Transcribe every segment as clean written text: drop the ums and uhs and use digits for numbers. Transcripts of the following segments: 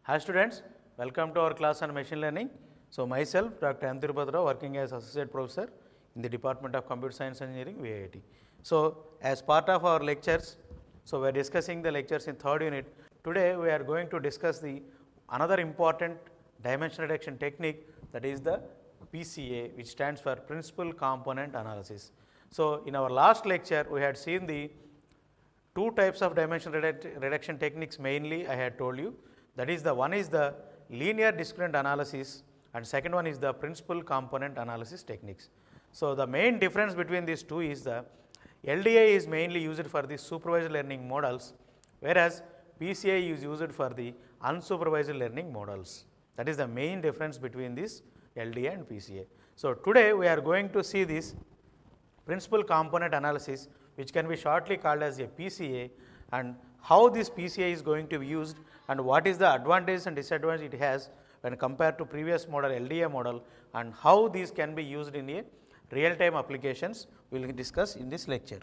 Hi students, welcome to our class on machine learning. So myself Dr. M. Tirupati Rao, working as associate professor in the Department of Computer Science Engineering, VIIT. So as part of our lectures, so we are discussing the lectures in third unit. Today we are going to discuss the another important dimension reduction technique, that is the PCA, which stands for Principal Component Analysis. So in our last lecture we had seen the two types of dimension reduction techniques mainly I had told you. That is, the one is the linear discriminant analysis and second one is the principal component analysis techniques. So the main difference between these two is the LDA is mainly used for the supervised learning models, whereas PCA is used for the unsupervised learning models. That is the main difference between this LDA and PCA. So today we are going to see this principal component analysis, which can be shortly called as a PCA, and how this PCA is going to be used and what is the advantage and disadvantage it has when compared to previous model LDA model, and how these can be used in a real time applications we will discuss in this lecture.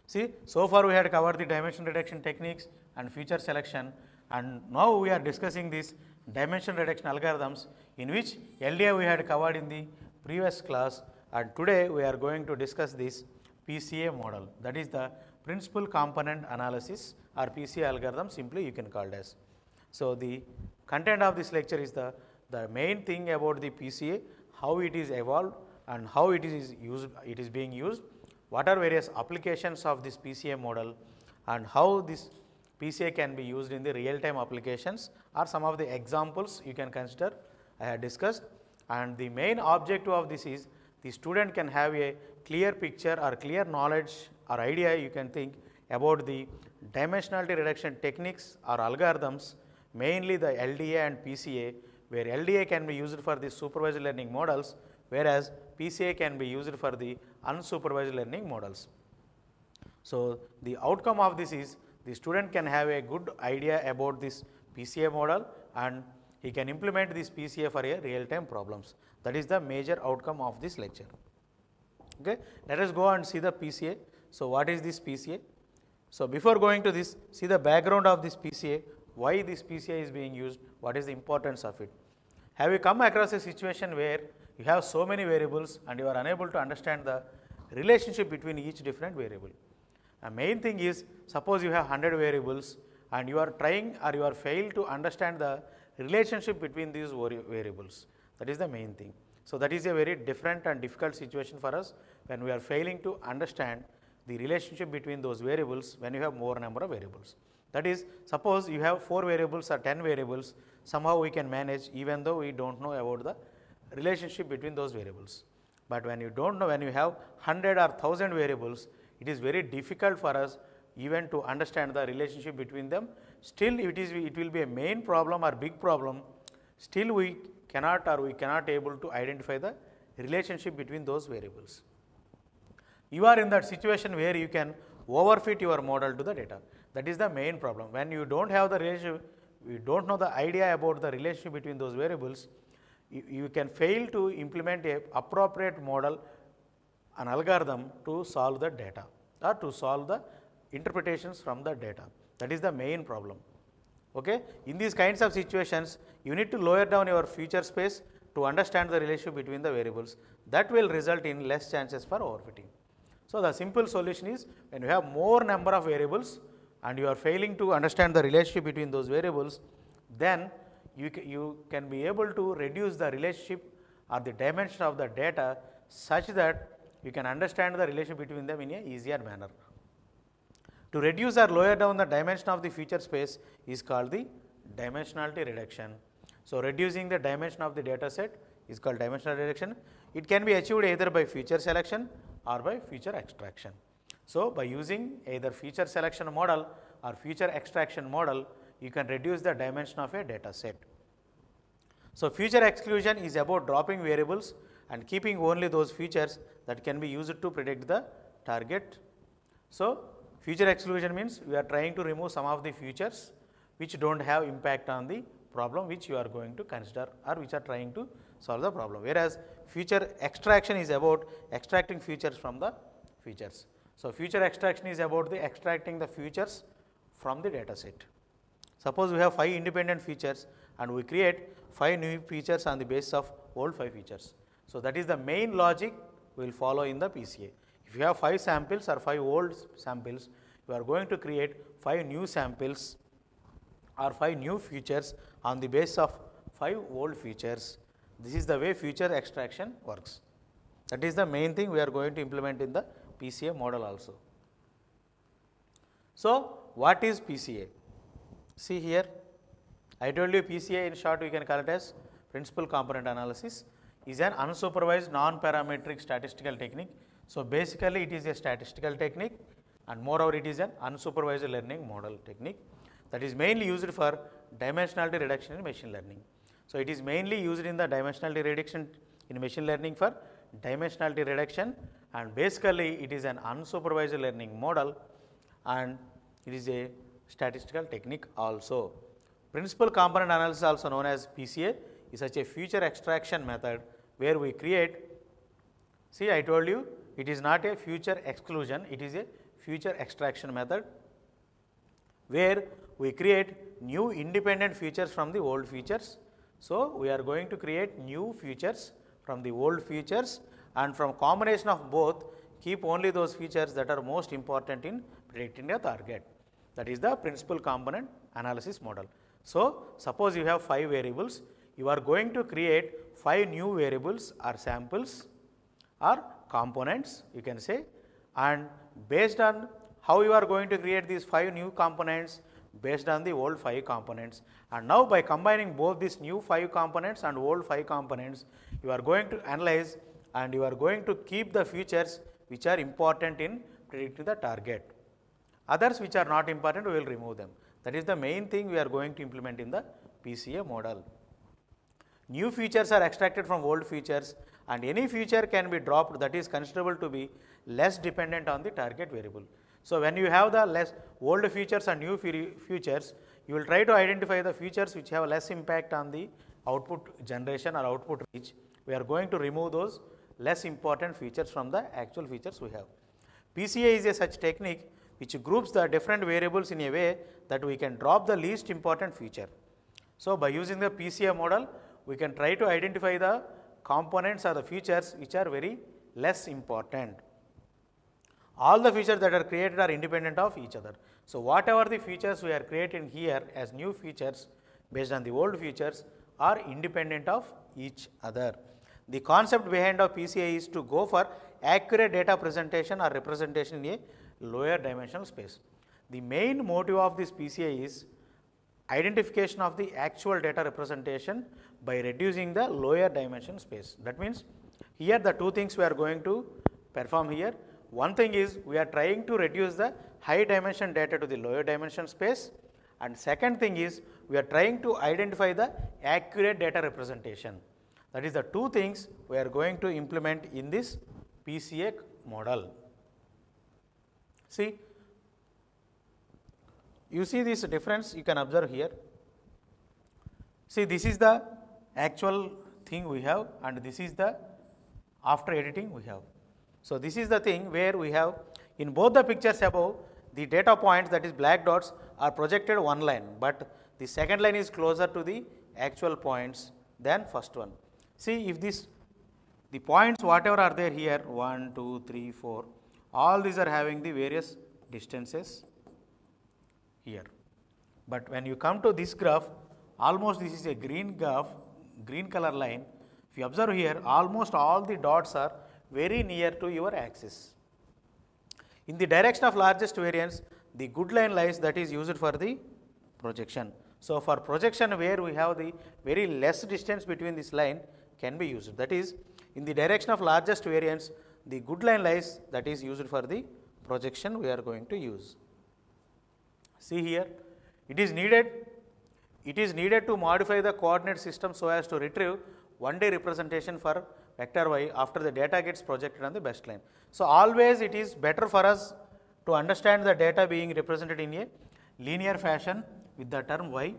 See, so far we had covered the dimension reduction techniques and feature selection, and now we are discussing these dimension reduction algorithms, in which LDA we had covered in the previous class, and today we are going to discuss this PCA model, that is the principal component analysis or PCA algorithm, simply you can call it as. So the content of this lecture is the main thing about the PCA, how it is evolved and how it is used, it is being used, what are various applications of this PCA model, and how this PCA can be used in the real time applications, or some of the examples you can consider I have discussed. And the main objective of this is the student can have a clear picture or clear knowledge or idea, you can think, about the dimensionality reduction techniques or algorithms, mainly the LDA and PCA, where LDA can be used for the supervised learning models, whereas PCA can be used for the unsupervised learning models. So the outcome of this is the student can have a good idea about this PCA model and he can implement this PCA for a real time problems. That is the major outcome of this lecture. Okay. Let us go and see the PCA. So what is this PCA? So before going to this, see the background of this PCA, why this PCA is being used, what is the importance of it. Have you come across a situation where you have so many variables and you are unable to understand the relationship between each different variable? The main thing is, suppose you have 100 variables and you are trying or you are failed to understand the relationship between these variables. That is the main thing. So that is a very different and difficult situation for us when we are failing to understand the relationship between those variables when you have more number of variables. That is, suppose you have 4 variables or 10 variables, somehow we can manage even though we do not know about the relationship between those variables. But when you do not know, when you have 100 or 1000 variables, it is very difficult for us even to understand the relationship between them. Still it will be a main problem or big problem, still we cannot able to identify the relationship between those variables. You are in that situation where you can overfit your model to the data. That is the main problem. When you don't have the relationship, you don't know the idea about the relationship between those variables, you can fail to implement a appropriate model, an algorithm to solve the data or to solve the interpretations from the data. That is the main problem. Okay? In these kinds of situations, you need to lower down your feature space to understand the relationship between the variables. That will result in less chances for overfitting. So the simple solution is, when you have more number of variables and you are failing to understand the relationship between those variables, then you can be able to reduce the relationship or the dimension of the data such that you can understand the relationship between them in a easier manner. To reduce or lower down the dimension of the feature space is called the dimensionality reduction. So reducing the dimension of the data set is called dimensional reduction. It can be achieved either by feature selection or by feature extraction. So by using either feature selection model or feature extraction model, you can reduce the dimension of a data set. So feature exclusion is about dropping variables and keeping only those features that can be used to predict the target. So feature exclusion means we are trying to remove some of the features which do not have impact on the problem which you are going to consider or which are trying to solve the problem, whereas feature extraction is about extracting features from the features. So feature extraction is about the extracting the features from the data set. Suppose we have 5 independent features and we create 5 new features on the basis of old 5 features. So that is the main logic we will follow in the PCA. If you have 5 samples or 5 old samples, you are going to create 5 new samples or 5 new features on the basis of 5 old features. This is the way feature extraction works. That is the main thing we are going to implement in the PCA model also. So what is PCA? See here, I told you PCA in short we can call it as principal component analysis, is an unsupervised non-parametric statistical technique. So basically it is a statistical technique and moreover it is an unsupervised learning model technique that is mainly used for dimensionality reduction in machine learning. So it is mainly used in the dimensionality reduction in machine learning for dimensionality reduction, and basically it is an unsupervised learning model and it is a statistical technique also. Principal component analysis, also known as PCA, is such a feature extraction method where we create, see I told you it is not a feature exclusion, it is a feature extraction method where we create new independent features from the old features. So we are going to create new features from the old features, and from combination of both keep only those features that are most important in predicting a target. That is the principal component analysis model. So suppose you have 5 variables, you are going to create 5 new variables or samples or components you can say, and based on how you are going to create these 5 new components based on the old 5 components, and now by combining both these new 5 components and old 5 components, you are going to analyze and you are going to keep the features which are important in predicting the target. Others which are not important, we will remove them. That is the main thing we are going to implement in the PCA model. New features are extracted from old features, and any feature can be dropped that is considerable to be less dependent on the target variable. So when you have the less old features and new features, you will try to identify the features which have less impact on the output generation or output reach. We are going to remove those less important features from the actual features we have. PCA is a such technique which groups the different variables in a way that we can drop the least important feature. So by using the PCA model, we can try to identify the components or the features which are very less important. All the features that are created are independent of each other. So whatever the features we are creating here as new features based on the old features are independent of each other. The concept behind of PCA is to go for accurate data presentation or representation in a lower dimensional space. The main motive of this PCA is identification of the actual data representation by reducing the lower dimension space. That means here the two things we are going to perform here. One thing is we are trying to reduce the high dimension data to the lower dimension space, and second thing is we are trying to identify the accurate data representation. That is the two things we are going to implement in this PCA model. See, you see this difference you can observe here. See, this is the actual thing we have and this is the after editing we have. So this is the thing where we have in both the pictures above, the data points, that is black dots, are projected one line, but the second line is closer to the actual points than first one. See, if the points whatever are there here 1, 2, 3, 4, all these are having the various distances here. But when you come to this graph, almost this is a green graph, green color line. If you observe here, almost all the dots are very near to your axis. In the direction of largest variance, the good line lies, that is used for the projection. So for projection where we have the very less distance between this line can be used. That is in the direction of largest variance, the good line lies, that is used for the projection we are going to use. See here, it is needed to modify the coordinate system so as to retrieve one-day representation for vector y after the data gets projected on the best line. So always it is better for us to understand the data being represented in a linear fashion with the term y.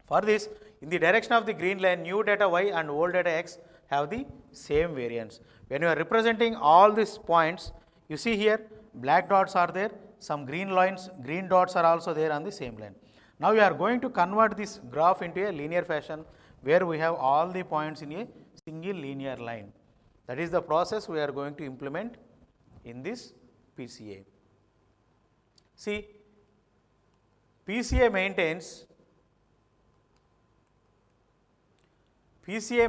For this, in the direction of the green line, new data y and old data x have the same variance. When you are representing all these points, you see here black dots are there, some green lines, green dots are also there on the same line. Now we are going to convert this graph into a linear fashion where we have all the points in a single linear line. That is the process we are going to implement in this PCA. See, PCA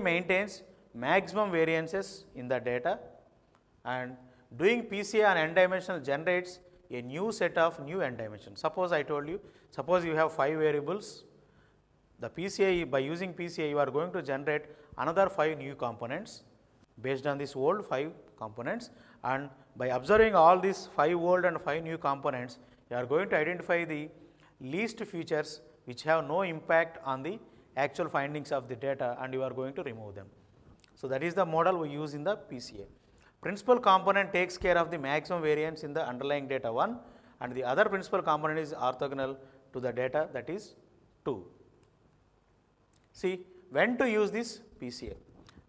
maintains maximum variances in the data, and doing PCA on n dimensional generates a new set of new n dimensions. Suppose I told you, suppose you have 5 variables, the PCA, by using PCA you are going to generate another 5 new components based on this old 5 components, and by observing all these 5 old and 5 new components, you are going to identify the least features which have no impact on the actual findings of the data, and you are going to remove them. So that is the model we use in the PCA. Principal component takes care of the maximum variance in the underlying data 1, and the other principal component is orthogonal to the data, that is 2. See, when to use this PCA?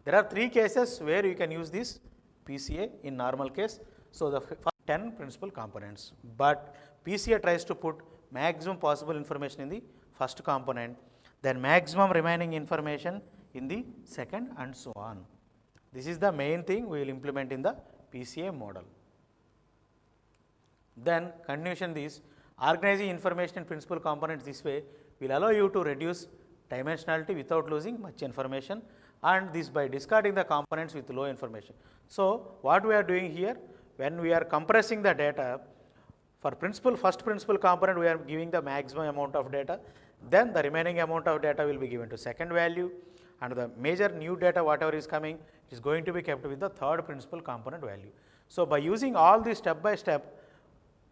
There are 3 cases where you can use this PCA in normal case. So the 10 principal components, but PCA tries to put maximum possible information in the first component, then maximum remaining information in the second, and so on. This is the main thing we will implement in the PCA model. Then continuation, this organizing information in principal components this way will allow you to reduce dimensionality without losing much information, and this by discarding the components with low information. So what we are doing here, when we are compressing the data, for first principal component we are giving the maximum amount of data, then the remaining amount of data will be given to second value, and the major new data whatever is coming is going to be kept with the third principal component value. So by using all this step by step,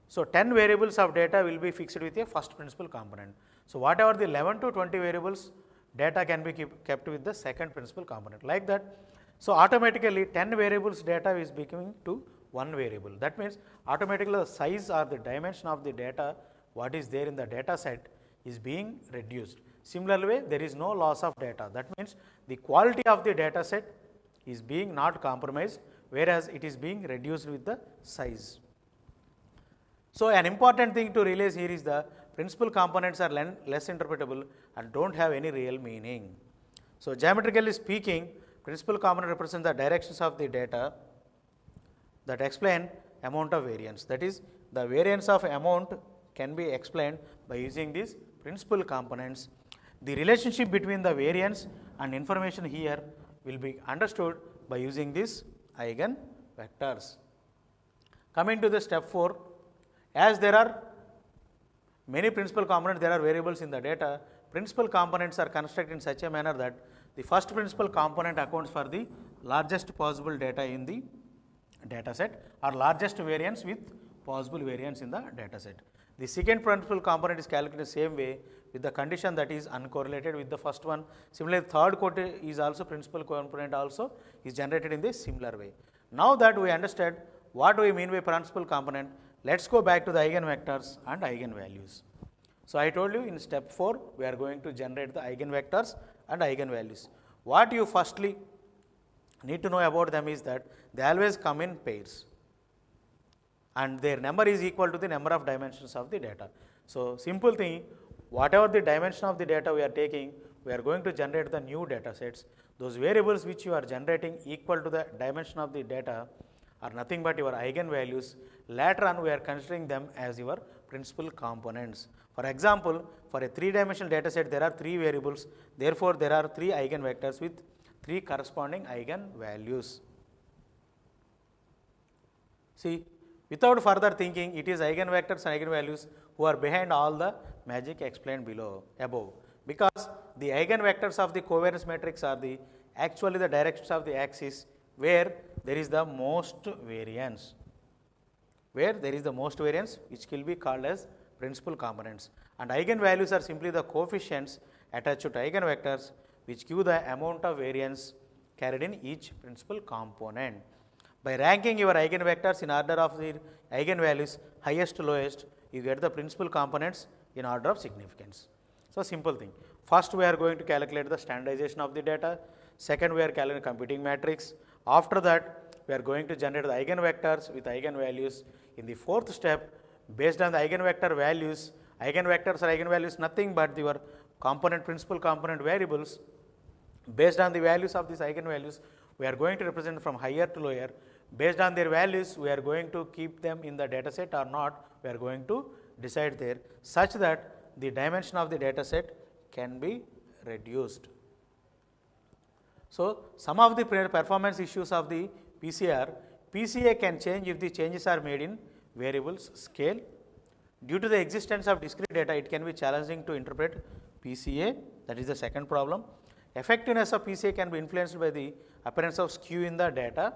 so 10 variables of data will be fixed with a first principal component. So whatever the 11 to 20 variables data can be kept with the second principal component, like that. So automatically 10 variables data is becoming to 1 variable. That means automatically the size or the dimension of the data what is there in the data set is being reduced. Similarly, there is no loss of data. That means the quality of the data set is being not compromised, whereas it is being reduced with the size. So an important thing to realize here is the principal components are less interpretable and don't have any real meaning. So geometrically speaking, principal component represents the directions of the data that explain amount of variance. That is, the variance of amount can be explained by using these principal components. The relationship between the variance and information here will be understood by using these eigenvectors. Coming to the step 4, as there are many principal components, there are variables in the data, principal components are constructed in such a manner that the first principal component accounts for the largest possible data in the data set, or largest variance with possible variance in the data set. The second principal component is calculated the same way with the condition that is uncorrelated with the first one. Similarly, third quotient is also principal component also is generated in this similar way. Now that we understand what do we mean by principal component, let's go back to the eigenvectors and eigenvalues. So I told you in step 4 we are going to generate the eigenvectors and eigenvalues. What you firstly need to know about them is that they always come in pairs, and their number is equal to the number of dimensions of the data. So simple thing, whatever the dimension of the data we are taking, we are going to generate the new data sets. Those variables which you are generating equal to the dimension of the data are nothing but your eigenvalues. Later on we are considering them as your principal components. For example, for a 3-dimensional data set there are 3 variables, therefore there are 3 eigenvectors with 3 corresponding eigenvalues. See, without further thinking, it is eigenvectors and eigenvalues who are behind all the magic explained above, because the eigenvectors of the covariance matrix are actually the directions of the axis where there is the most variance, which will be called as principal components, and eigenvalues are simply the coefficients attached to eigenvectors which give the amount of variance carried in each principal component. By ranking your eigenvectors in order of the eigenvalues highest to lowest, you get the principal components in order of significance. So simple thing. First we are going to calculate the standardization of the data. Second we are calculating computing matrix. After that we are going to generate the eigenvectors with eigenvalues. In the fourth step, based on the eigenvector values Eigenvectors or eigenvalues nothing but your component, principal component variables. Based on the values of these eigenvalues, we are going to represent from higher to lower. Based on their values, we are going to keep them in the data set or not, we are going to decide there, such that the dimension of the data set can be reduced. So, some of the performance issues of the PCA, PCA can change if the changes are made in variables scale. Due to the existence of discrete data, it can be challenging to interpret PCA, that is the second problem. Effectiveness of PCA can be influenced by the appearance of skew in the data.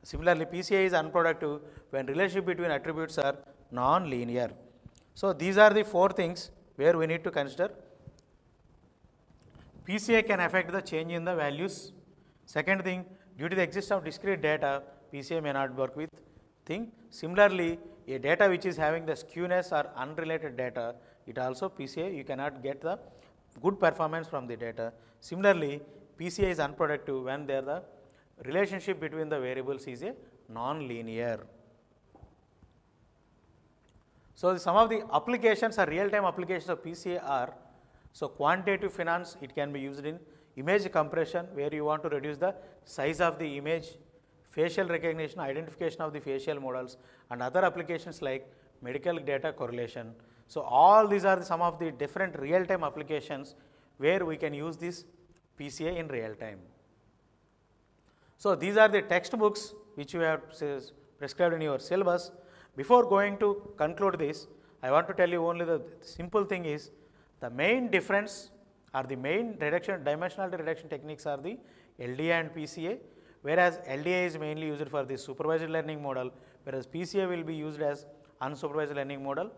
Similarly, PCA is unproductive when relationship between attributes are non-linear. So, these are the four things where we need to consider. PCA can affect the change in the values. Second thing, due to the existence of discrete data, PCA may not work with thing. Similarly, a data which is having the skewness or unrelated data, it also PCA, you cannot get the good performance from the data. Similarly, PCA is unproductive when there the relationship between the variables is a non-linear. So, some of the applications or real-time applications of PCA are, so quantitative finance, it can be used in image compression, where you want to reduce the size of the image, facial recognition, identification of the facial models, and other applications like medical data correlation. So, all these are some of the different real-time applications where we can use this PCA in real time. So, these are the textbooks which you have prescribed in your syllabus. Before going to conclude this, I want to tell you only the simple thing is, the main difference or the main dimensionality reduction techniques are the LDA and PCA, whereas LDA is mainly used for the supervised learning model, whereas PCA will be used as unsupervised learning model.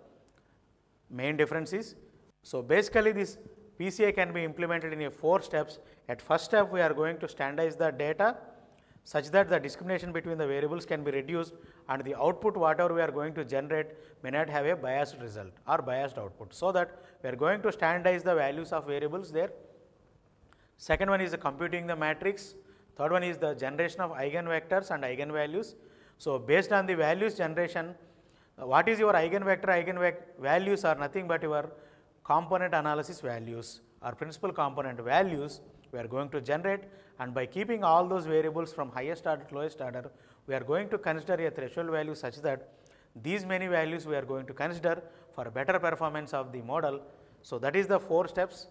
Main difference is, so basically this PCA can be implemented in 4 steps. At first step, we are going to standardize the data such that the discrimination between the variables can be reduced and the output whatever we are going to generate may not have a biased result or biased output. So, that we are going to standardize the values of variables there. Second one is the computing the matrix. Third one is the generation of eigenvectors and eigenvalues. So, based on the values generation, what is your eigenvector, eigenvalues are nothing but your component analysis values or principal component values we are going to generate, and by keeping all those variables from highest order to lowest order, we are going to consider a threshold value such that these many values we are going to consider for better performance of the model. So, that is the 4 steps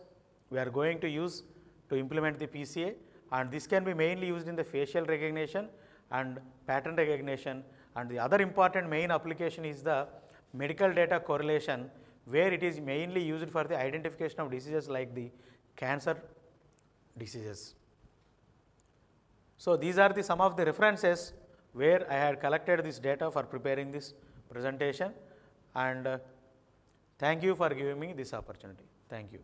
we are going to use to implement the PCA, and this can be mainly used in the facial recognition and pattern recognition, and the other important main application is the medical data correlation, where it is mainly used for the identification of diseases like the cancer diseases. So, these are the some of the references where I had collected this data for preparing this presentation, and thank you for giving me this opportunity. Thank you.